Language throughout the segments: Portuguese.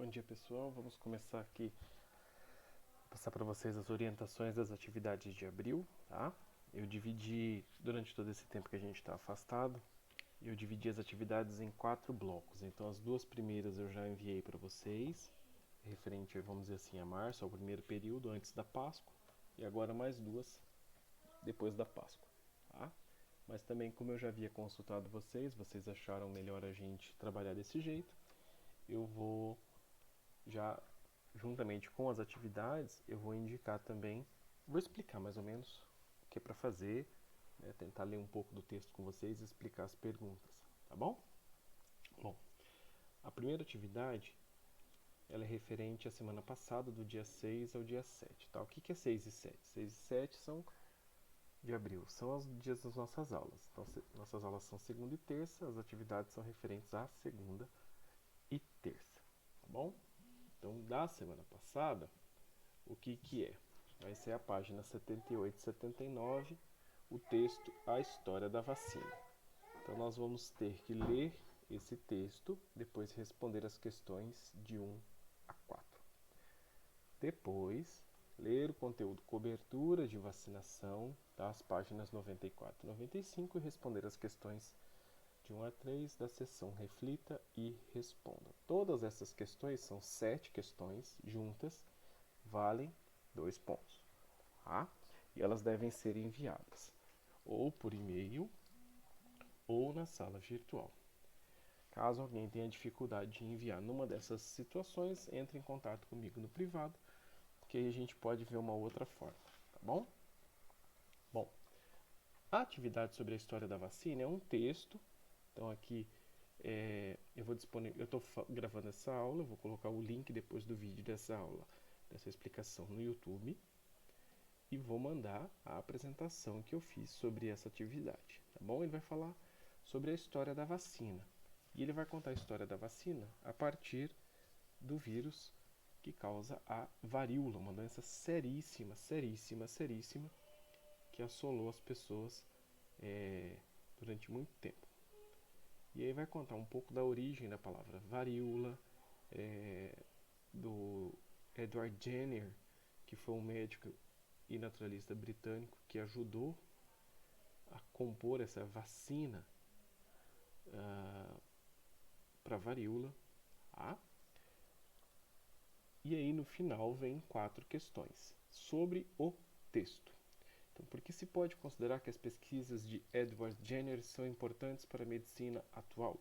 Bom dia, pessoal. Vamos começar aqui a passar para vocês as orientações das atividades de abril, tá? Eu dividi, durante todo esse tempo que a gente está afastado, eu dividi as atividades em 4 blocos. Então, as 2 primeiras eu já enviei para vocês, referente, vamos dizer assim, a março, ao primeiro período, antes da Páscoa, e agora mais 2 depois da Páscoa, tá? Mas também, como eu já havia consultado vocês acharam melhor a gente trabalhar desse jeito, eu vou já, juntamente com as atividades, eu vou indicar também, vou explicar mais ou menos o que é para fazer, né, tentar ler um pouco do texto com vocês e explicar as perguntas, tá bom? Bom, a primeira atividade, ela é referente à semana passada, do dia 6 ao dia 7, tá? O que é 6 e 7? 6 e 7 são de abril, são os dias das nossas aulas. Então, nossas aulas são segunda e terça, as atividades são referentes à segunda e terça, tá bom? Então, da semana passada, o que é? Vai ser a página 78 e 79, o texto A História da Vacina. Então, nós vamos ter que ler esse texto, depois responder as questões de 1 a 4. Depois, ler o conteúdo cobertura de vacinação, das páginas 94 e 95, e responder as questões de 1 a 3 da seção Reflita e Responda. Todas essas questões são 7 questões juntas, valem 2 pontos, tá? E elas devem ser enviadas ou por e-mail ou na sala virtual. Caso alguém tenha dificuldade de enviar numa dessas situações, entre em contato comigo no privado, que aí a gente pode ver uma outra forma, tá bom? Bom, a atividade sobre a história da vacina é um texto. Então aqui eu estou gravando essa aula, eu vou colocar o link depois do vídeo dessa aula, dessa explicação no YouTube, e vou mandar a apresentação que eu fiz sobre essa atividade, tá bom? Ele vai falar sobre a história da vacina, e ele vai contar a história da vacina a partir do vírus que causa a varíola, uma doença seríssima, seríssima, seríssima, que assolou as pessoas durante muito tempo. E aí vai contar um pouco da origem da palavra varíola, do Edward Jenner, que foi um médico e naturalista britânico que ajudou a compor essa vacina para varíola. Tá? E aí no final vem 4 questões sobre o texto. Então, por que se pode considerar que as pesquisas de Edward Jenner são importantes para a medicina atual?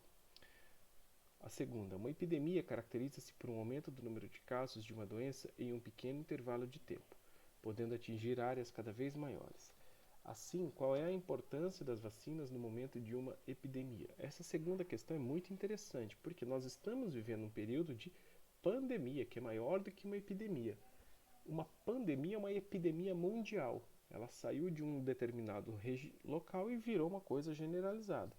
A segunda, uma epidemia caracteriza-se por um aumento do número de casos de uma doença em um pequeno intervalo de tempo, podendo atingir áreas cada vez maiores. Assim, qual é a importância das vacinas no momento de uma epidemia? Essa segunda questão é muito interessante, porque nós estamos vivendo um período de pandemia, que é maior do que uma epidemia. Uma pandemia é uma epidemia mundial. Ela saiu de um determinado local e virou uma coisa generalizada.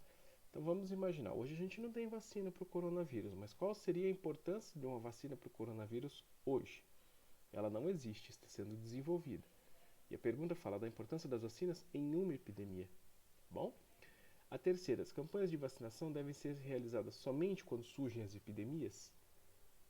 Então vamos imaginar, hoje a gente não tem vacina para o coronavírus, mas qual seria a importância de uma vacina para o coronavírus hoje? Ela não existe, está sendo desenvolvida. E a pergunta fala da importância das vacinas em uma epidemia. Bom? A terceira, as campanhas de vacinação devem ser realizadas somente quando surgem as epidemias?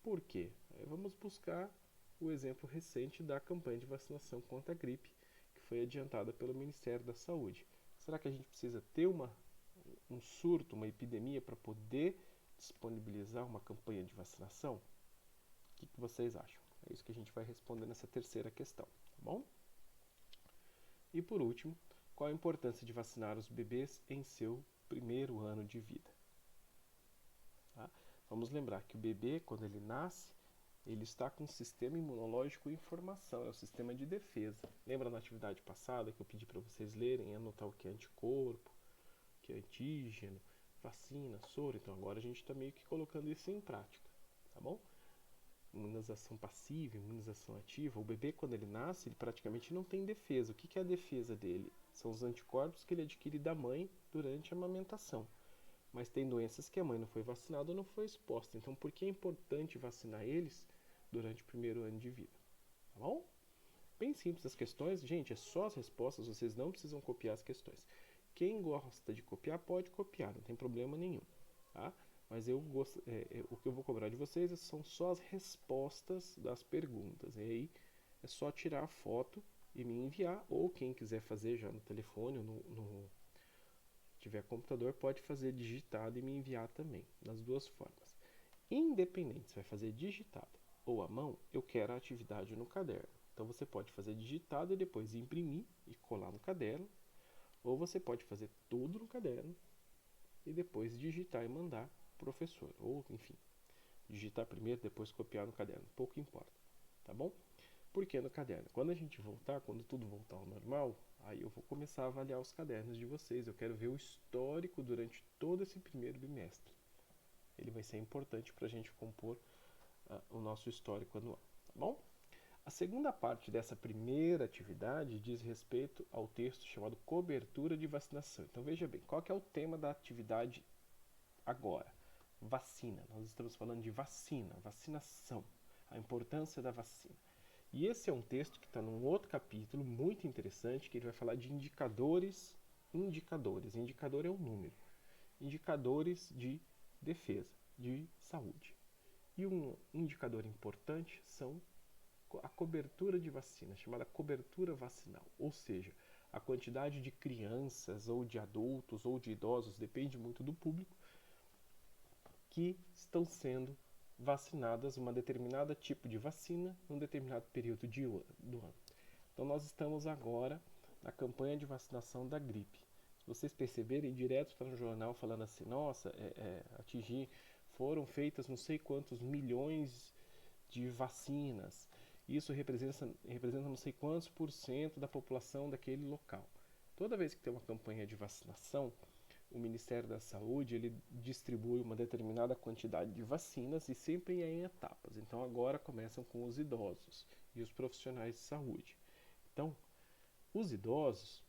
Por quê? Vamos buscar o exemplo recente da campanha de vacinação contra a gripe, que foi adiantada pelo Ministério da Saúde. Será que a gente precisa ter um surto, uma epidemia, para poder disponibilizar uma campanha de vacinação? O que vocês acham? É isso que a gente vai responder nessa terceira questão, tá bom? E por último, qual a importância de vacinar os bebês em seu primeiro ano de vida? Tá? Vamos lembrar que o bebê, quando ele nasce, ele está com um sistema imunológico em formação, é o sistema de defesa. Lembra na atividade passada que eu pedi para vocês lerem e anotar o que é anticorpo, o que é antígeno, vacina, soro? Então agora a gente está meio que colocando isso em prática, tá bom? Imunização passiva, imunização ativa. O bebê, quando ele nasce, ele praticamente não tem defesa. O que é a defesa dele? São os anticorpos que ele adquire da mãe durante a amamentação. Mas tem doenças que a mãe não foi vacinada ou não foi exposta. Então, por que é importante vacinar eles durante o primeiro ano de vida? Tá bom? Bem simples as questões. Gente, é só as respostas, vocês não precisam copiar as questões. Quem gosta de copiar, pode copiar, não tem problema nenhum. Tá? mas o que eu vou cobrar de vocês são só as respostas das perguntas. E aí é só tirar a foto e me enviar, ou quem quiser fazer já no telefone ou tiver computador, pode fazer digitado e me enviar também, das duas formas. Independente se vai fazer digitado ou à mão, eu quero a atividade no caderno. Então você pode fazer digitado e depois imprimir e colar no caderno, ou você pode fazer tudo no caderno e depois digitar e mandar pro professor, ou enfim, digitar primeiro, depois copiar no caderno, pouco importa, tá bom? Porque no caderno, quando a gente voltar, quando tudo voltar ao normal, aí eu vou começar a avaliar os cadernos de vocês. Eu quero ver o histórico durante todo esse primeiro bimestre. Ele vai ser importante para a gente compor o nosso histórico anual, tá bom? A segunda parte dessa primeira atividade diz respeito ao texto chamado Cobertura de Vacinação. Então veja bem, qual que é o tema da atividade agora? Vacina. Nós estamos falando de vacina, vacinação, a importância da vacina. E esse é um texto que está num outro capítulo muito interessante, que ele vai falar de indicadores. Indicador é um número. Indicadores de defesa, de saúde. E um indicador importante são a cobertura de vacina, chamada cobertura vacinal. Ou seja, a quantidade de crianças, ou de adultos, ou de idosos, depende muito do público, que estão sendo vacinadas uma determinada tipo de vacina num determinado período do ano. Então nós estamos agora na campanha de vacinação da gripe. Se vocês perceberem, direto está no jornal falando assim, nossa, foram feitas não sei quantos milhões de vacinas. Isso representa não sei quantos por cento da população daquele local. Toda vez que tem uma campanha de vacinação, o Ministério da Saúde ele distribui uma determinada quantidade de vacinas e sempre é em etapas. Então agora começam com os idosos e os profissionais de saúde. Então, os idosos,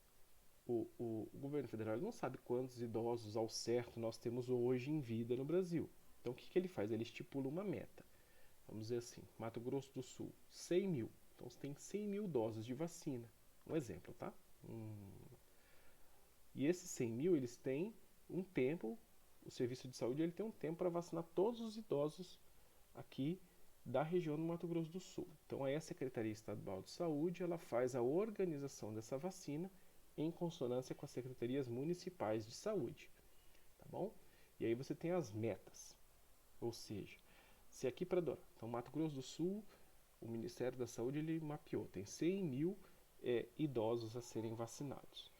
o governo federal não sabe quantos idosos ao certo nós temos hoje em vida no Brasil. Então o que ele faz? Ele estipula uma meta. Vamos dizer assim, Mato Grosso do Sul, 100 mil. Então você tem 100 mil doses de vacina. Um exemplo, tá? E esses 100 mil, eles têm um tempo, o serviço de saúde ele tem um tempo para vacinar todos os idosos aqui da região do Mato Grosso do Sul. Então aí a Secretaria Estadual de Saúde, ela faz a organização dessa vacina em consonância com as secretarias municipais de saúde, tá bom? E aí você tem as metas, ou seja, se aqui para Dora, então Mato Grosso do Sul, o Ministério da Saúde ele mapeou, tem 100 mil idosos a serem vacinados.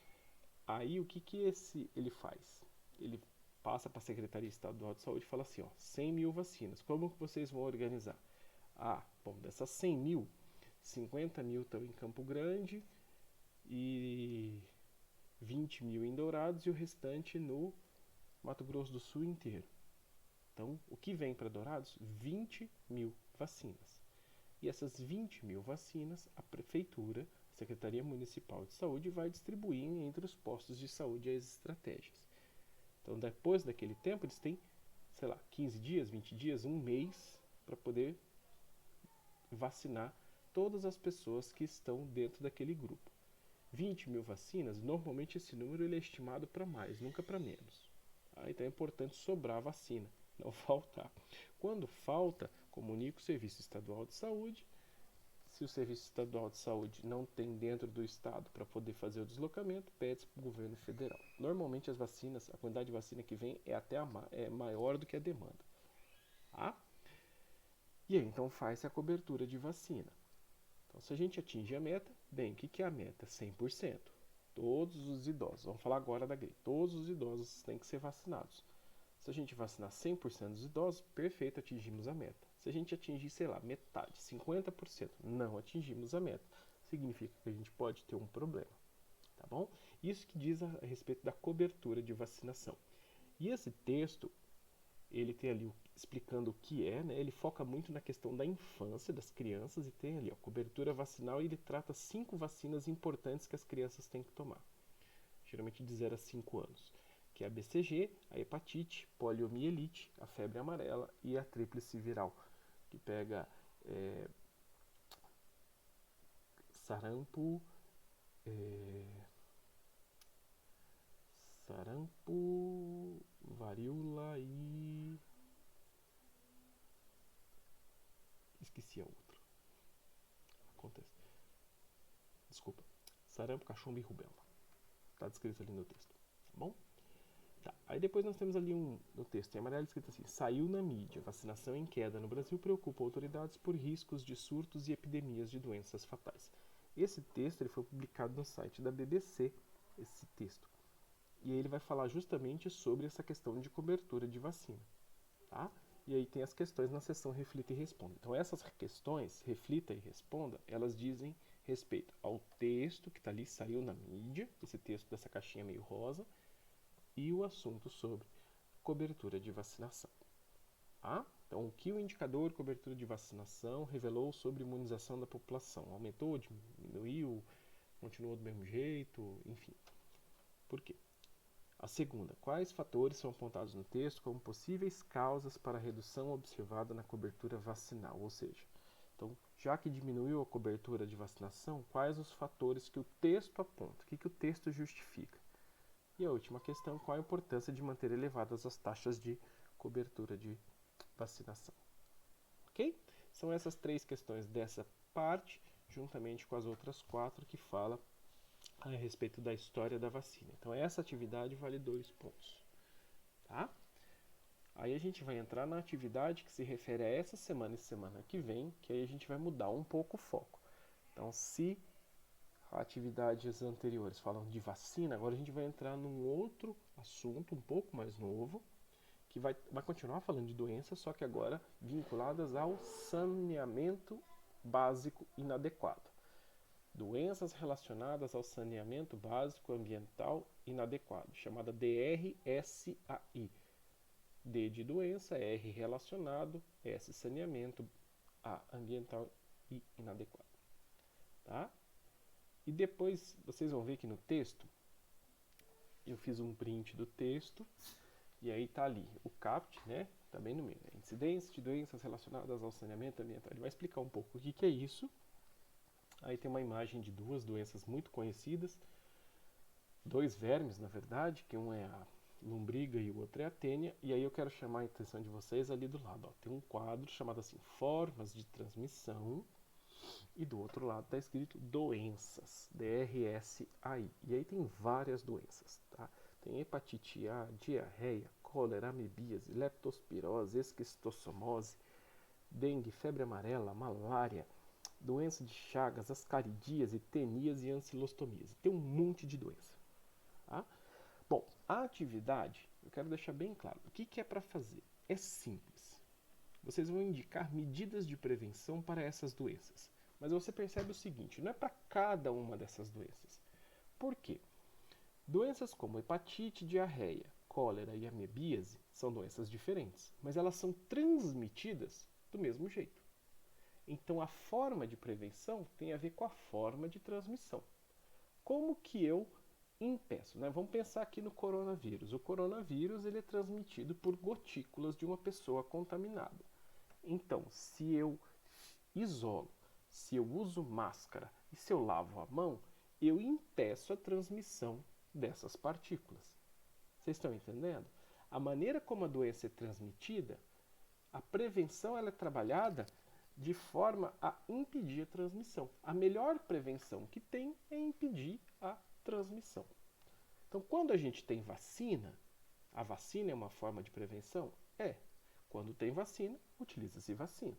Aí o que ele faz? Ele passa para a Secretaria Estadual de Saúde e fala assim, ó, 100 mil vacinas, como que vocês vão organizar? Bom, dessas 100 mil, 50 mil estão em Campo Grande e 20 mil em Dourados e o restante no Mato Grosso do Sul inteiro. Então, o que vem para Dourados? 20 mil vacinas. E essas 20 mil vacinas, a Prefeitura, a Secretaria Municipal de Saúde, vai distribuir entre os postos de saúde as estratégias. Então, depois daquele tempo, eles têm, 15 dias, 20 dias, um mês, para poder vacinar todas as pessoas que estão dentro daquele grupo. 20 mil vacinas, normalmente esse número ele é estimado para mais, nunca para menos. Então é importante sobrar vacina, não faltar. Quando falta, comunique o Serviço Estadual de Saúde. Se o Serviço Estadual de Saúde não tem dentro do estado para poder fazer o deslocamento, pede para o governo federal. Normalmente as vacinas, a quantidade de vacina que vem é até maior do que a demanda. Tá? E aí então faz a cobertura de vacina. Então se a gente atinge a meta, bem, o que é a meta? 100%. Todos os idosos, vamos falar agora da gripe, todos os idosos têm que ser vacinados. Se a gente vacinar 100% dos idosos, perfeito, atingimos a meta. Se a gente atingir, metade, 50%, não atingimos a meta. Significa que a gente pode ter um problema, tá bom? Isso que diz a respeito da cobertura de vacinação. E esse texto, ele tem ali explicando o que é, né? Ele foca muito na questão da infância, das crianças, e tem ali, cobertura vacinal, e ele trata 5 vacinas importantes que as crianças têm que tomar. Geralmente de 0 a 5 anos. Que é a BCG, a hepatite, poliomielite, a febre amarela e a tríplice viral, que pega sarampo, varíola e beneficia outro. Acontece. Desculpa. Sarampo, cachumba e rubéola. Está descrito ali no texto. Tá bom? Tá. Aí depois nós temos ali no texto em amarelo escrito assim: saiu na mídia, vacinação em queda no Brasil preocupa autoridades por riscos de surtos e epidemias de doenças fatais. Esse texto ele foi publicado no site da BBC, esse texto. E aí ele vai falar justamente sobre essa questão de cobertura de vacina. Tá? E aí tem as questões na seção Reflita e Responda. Então essas questões, Reflita e Responda, elas dizem respeito ao texto que está ali, saiu na mídia, esse texto dessa caixinha meio rosa, e o assunto sobre cobertura de vacinação. Tá? Então, o que o indicador cobertura de vacinação revelou sobre imunização da população? Aumentou, diminuiu, continuou do mesmo jeito, enfim. Por quê? A segunda, quais fatores são apontados no texto como possíveis causas para a redução observada na cobertura vacinal? Ou seja, então, já que diminuiu a cobertura de vacinação, quais os fatores que o texto aponta? O que o texto justifica? E a última questão, qual a importância de manter elevadas as taxas de cobertura de vacinação? Ok? São essas 3 questões dessa parte, juntamente com as outras 4 que fala a respeito da história da vacina. Então, essa atividade vale 2 pontos. Tá? Aí a gente vai entrar na atividade que se refere a essa semana e semana que vem, que aí a gente vai mudar um pouco o foco. Então, se atividades anteriores falam de vacina, agora a gente vai entrar num outro assunto um pouco mais novo, que vai continuar falando de doenças, só que agora vinculadas ao saneamento básico inadequado. Doenças relacionadas ao saneamento básico ambiental inadequado, chamada DRSAI. D de doença, R relacionado, S saneamento, A ambiental e inadequado. Tá? E depois vocês vão ver que no texto, eu fiz um print do texto, e aí tá ali o CAPT, né? Tá bem no meio. Né? Incidência de doenças relacionadas ao saneamento ambiental. Ele vai explicar um pouco o que é isso. Aí tem uma imagem de 2 doenças muito conhecidas, 2 vermes, na verdade, que um é a lombriga e o outro é a tênia. E aí eu quero chamar a atenção de vocês ali do lado. Ó, tem um quadro chamado assim, Formas de Transmissão. E do outro lado está escrito doenças, DRSAI. E aí tem várias doenças, tá? Tem hepatite A, diarreia, cólera, amebíase, leptospirose, esquistossomose, dengue, febre amarela, malária, doença de Chagas, ascaridíase, teníase e ancilostomíase. Tem um monte de doença. Tá? Bom, a atividade, eu quero deixar bem claro. O que é para fazer? É simples. Vocês vão indicar medidas de prevenção para essas doenças. Mas você percebe o seguinte, não é para cada uma dessas doenças. Por quê? Doenças como hepatite, diarreia, cólera e amebíase são doenças diferentes, mas elas são transmitidas do mesmo jeito. Então a forma de prevenção tem a ver com a forma de transmissão. Como que eu impeço? Né? Vamos pensar aqui no coronavírus. O coronavírus ele é transmitido por gotículas de uma pessoa contaminada. Então, se eu isolo, se eu uso máscara e se eu lavo a mão, eu impeço a transmissão dessas partículas. Vocês estão entendendo? A maneira como a doença é transmitida, a prevenção ela é trabalhada de forma a impedir a transmissão. A melhor prevenção que tem é impedir a transmissão. Então, quando a gente tem vacina, a vacina é uma forma de prevenção? É. Quando tem vacina, utiliza-se vacina.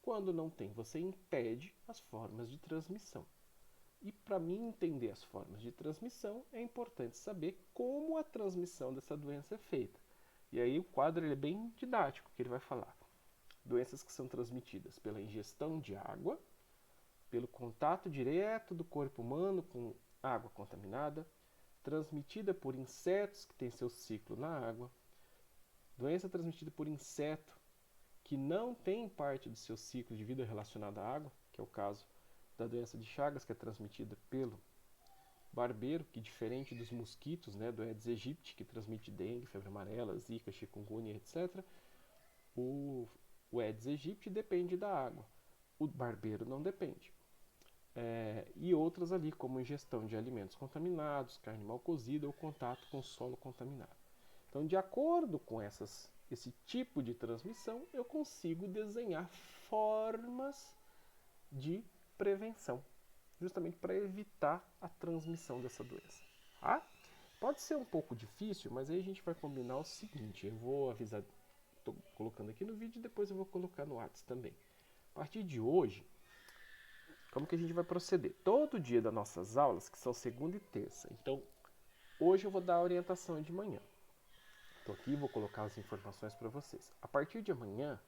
Quando não tem, você impede as formas de transmissão. E para mim entender as formas de transmissão, é importante saber como a transmissão dessa doença é feita. E aí o quadro ele é bem didático, que ele vai falar. Doenças que são transmitidas pela ingestão de água, pelo contato direto do corpo humano com água contaminada, transmitida por insetos que têm seu ciclo na água, doença transmitida por inseto que não tem parte do seu ciclo de vida relacionado à água, que é o caso da doença de Chagas, que é transmitida pelo barbeiro, que diferente dos mosquitos, né, do Aedes aegypti, que transmite dengue, febre amarela, zika, chikungunya, etc., o Aedes aegypti depende da água. O barbeiro não depende. E outras ali, como ingestão de alimentos contaminados, carne mal cozida ou contato com solo contaminado. Então, de acordo com esse tipo de transmissão, eu consigo desenhar formas de prevenção, justamente para evitar a transmissão dessa doença. Tá? Pode ser um pouco difícil, mas aí a gente vai combinar o seguinte, eu vou avisar, estou colocando aqui no vídeo e depois eu vou colocar no WhatsApp também. A partir de hoje, como que a gente vai proceder? Todo dia das nossas aulas, que são segunda e terça, então hoje eu vou dar a orientação de manhã. Estou aqui, vou colocar as informações para vocês. A partir de amanhã,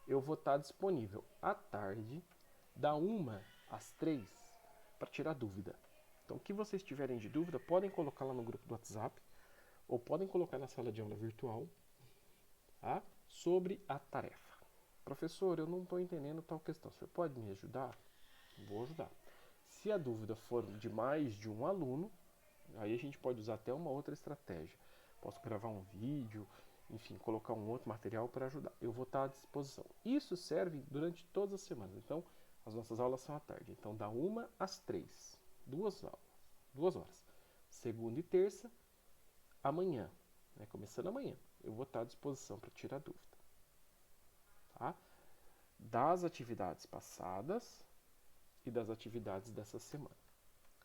eu vou estar disponível à tarde, da 1 às 3, para tirar dúvida. Então, o que vocês tiverem de dúvida, podem colocar lá no grupo do WhatsApp, ou podem colocar na sala de aula virtual, tá? Sobre a tarefa. Professor, eu não estou entendendo tal questão, você pode me ajudar? Vou ajudar. Se a dúvida for de mais de um aluno, aí a gente pode usar até uma outra estratégia. Posso gravar um vídeo, enfim, colocar um outro material para ajudar. Eu vou estar à disposição. Isso serve durante todas as semanas. Então, as nossas aulas são à tarde. Então, da 1 às 3. 2 aulas. 2 horas. Segunda e terça, amanhã. Né? Começando amanhã. Eu vou estar à disposição para tirar dúvida. Tá? Das atividades passadas e das atividades dessa semana.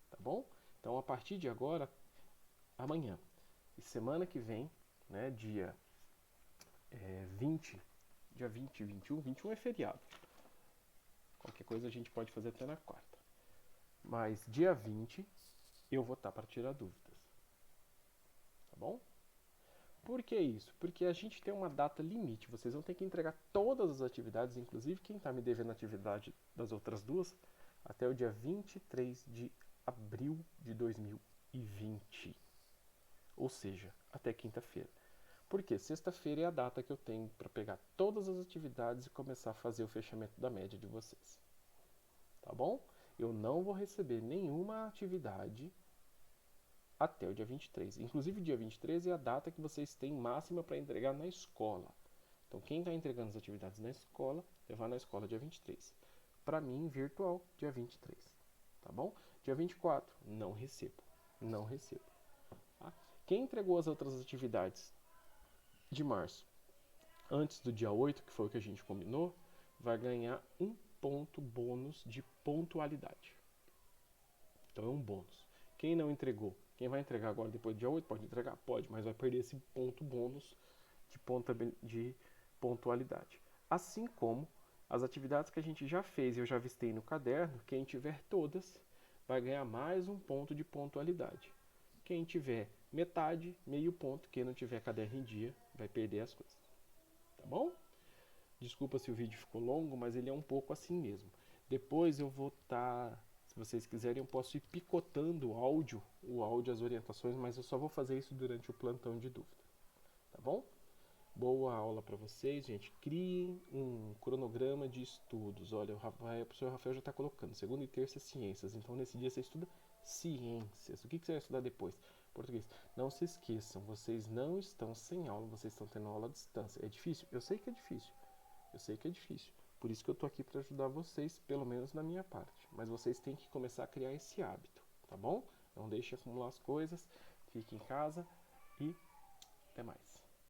Tá bom? Então, a partir de agora, amanhã e semana que vem, né, dia 20 e 21, 21 é feriado. Qualquer coisa a gente pode fazer até na quarta. Mas dia 20 eu vou estar para tirar dúvidas. Tá bom? Por que isso? Porque a gente tem uma data limite. Vocês vão ter que entregar todas as atividades, inclusive quem está me devendo a atividade das outras duas, até o dia 23 de abril de 2020. Ou seja, até quinta-feira. Porque sexta-feira é a data que eu tenho para pegar todas as atividades e começar a fazer o fechamento da média de vocês. Tá bom? Eu não vou receber nenhuma atividade até o dia 23. Inclusive, o dia 23 é a data que vocês têm máxima para entregar na escola. Então, quem está entregando as atividades na escola, levar na escola dia 23. Para mim, virtual, dia 23. Tá bom? Dia 24, não recebo. Não recebo. Tá? Quem entregou as outras atividades de março antes do dia 8, que foi o que a gente combinou, vai ganhar um ponto bônus de pontualidade. Então é um bônus. Quem não entregou, quem vai entregar agora depois do dia 8, pode entregar? Pode, mas vai perder esse ponto bônus de pontualidade. Assim como as atividades que a gente já fez e eu já avistei no caderno, quem tiver todas vai ganhar mais um ponto de pontualidade. Quem tiver metade, meio ponto. Quem não tiver caderno em dia, vai perder as coisas. Tá bom? Desculpa se o vídeo ficou longo, mas ele é um pouco assim mesmo. Depois eu vou estar, se vocês quiserem, eu posso ir picotando o áudio, as orientações, mas eu só vou fazer isso durante o plantão de dúvida. Tá bom? Boa aula para vocês, gente. Criem um cronograma de estudos. Olha, o professor Rafael já está colocando. Segunda e terça, ciências. Então, nesse dia você estuda ciências. O que você vai estudar depois? Português. Não se esqueçam, vocês não estão sem aula, vocês estão tendo aula à distância. É difícil? Eu sei que é difícil. Eu sei que é difícil. Por isso que eu estou aqui para ajudar vocês, pelo menos na minha parte. Mas vocês têm que começar a criar esse hábito, tá bom? Não deixe acumular as coisem, fique em casa e até mais.